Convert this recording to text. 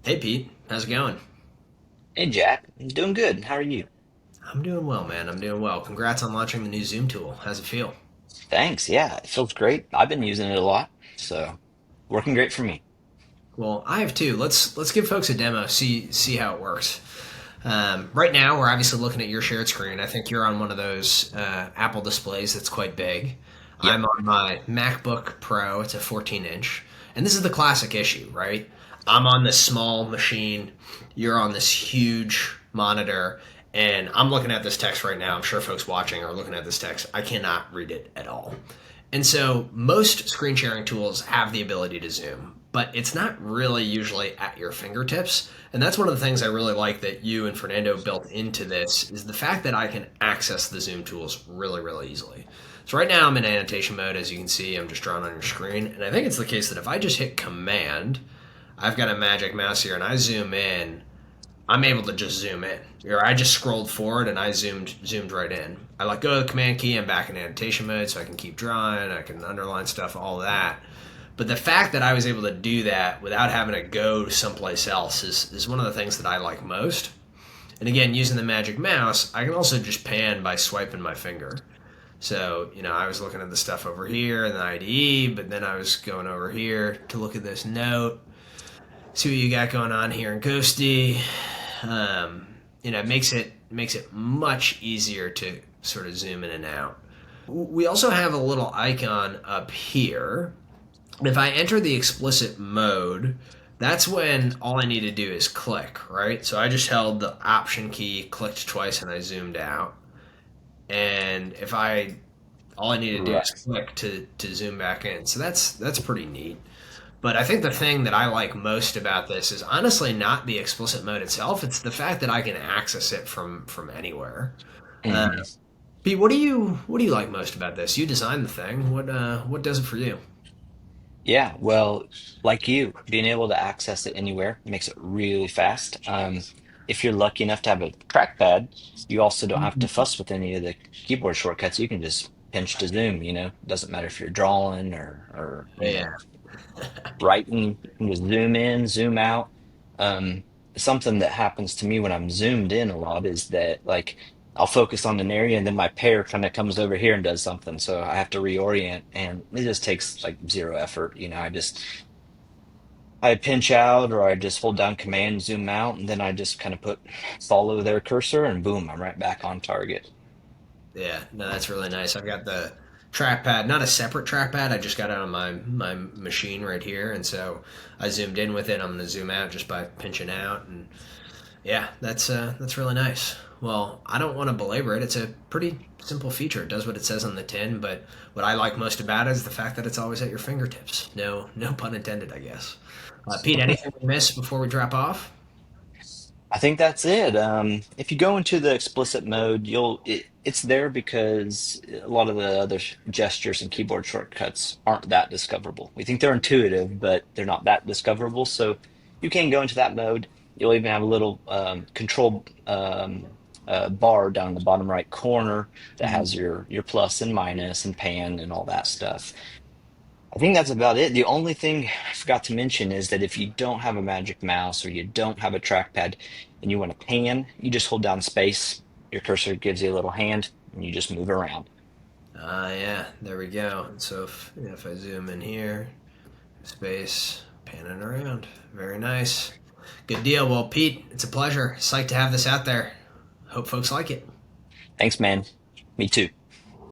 Hey Pete, how's it going? Hey Jack, I'm doing good. How are you? I'm doing well, man. I'm doing well. Congrats on launching the new Zoom tool. How's it feel? Thanks. Yeah, it feels great. I've been using it a lot, so working great for me. Well, I have too. Let's give folks a demo. See how it works. Right now, we're obviously looking at your shared screen. I think you're on one of those Apple displays that's quite big. Yep. I'm on my MacBook Pro. It's a 14 inch, and this is the classic issue, right? I'm on this small machine. You're on this huge monitor, and I'm looking at this text right now. I'm sure folks watching are looking at this text. I cannot read it at all. And so most screen sharing tools have the ability to zoom, but it's not really usually at your fingertips. And that's one of the things I really like that you and Fernando built into this is the fact that I can access the zoom tools really, really easily. So right now I'm in annotation mode. As you can see, I'm just drawing on your screen. And I think it's the case that if I just hit command, I've got a magic mouse here and I zoom in, I'm able to just zoom in. Or I just scrolled forward and I zoomed right in. I let go of the command key. I'm back in annotation mode, so I can keep drawing. I can underline stuff, all that. But the fact that I was able to do that without having to go someplace else is one of the things that I like most. And again, using the magic mouse, I can also just pan by swiping my finger. So, I was looking at the stuff over here in the IDE, but then I was going over here to look at this note, see what you got going on here in Ghosty. It makes it much easier to sort of zoom in and out. We also have a little icon up here. If I enter the explicit mode, that's when all I need to do is click, right? So I just held the option key, clicked twice, and I zoomed out. And if I all I need to do is Right. click to zoom back in. So that's pretty neat. But I think the thing that I like most about this is honestly not the explicit mode itself. It's the fact that I can access it from anywhere. Uh, hmm Pete, what do you like most about this? You designed the thing. What does it for you? Yeah, well, like you, being able to access it anywhere makes it really fast. If you're lucky enough to have a trackpad, you also don't have to fuss with any of the keyboard shortcuts. You can just pinch to zoom, Doesn't matter if you're drawing or Yeah, writing, you can just zoom in, zoom out. Um, Something that happens to me when I'm zoomed in a lot is that like I'll focus on an area and then my pair kind of comes over here and does something. So I have to reorient and it just takes like zero effort. I pinch out or I just hold down command, zoom out, and then I just kind of follow their cursor and boom, I'm right back on target. yeah. No, that's really nice. I've got the trackpad, not a separate trackpad. I just got it on my machine right here, and so I zoomed in with it. I'm going to zoom out just by pinching out, and yeah, that's really nice. Well, I don't want to belabor it. It's a pretty simple feature. It does what it says on the tin, but what I like most about it is the fact that it's always at your fingertips. No pun intended, I guess. Pete, anything we missed before we drop off? I think that's it. If you go into the explicit mode, it's there because a lot of the other gestures and keyboard shortcuts aren't that discoverable. We think they're intuitive, but they're not that discoverable. So you can go into that mode. You'll even have a little control bar down in the bottom right corner that has your plus and minus and pan and all that stuff. I think that's about it. The only thing I forgot to mention is that if you don't have a magic mouse or you don't have a trackpad and you want to pan, you just hold down space. Your cursor gives you a little hand and you just move around. Yeah, there we go. And so if I zoom in here, space, panning around. Very nice. Good deal. Well, Pete, it's a pleasure. Psyched to have this out there. Hope folks like it. Thanks, man. Me too.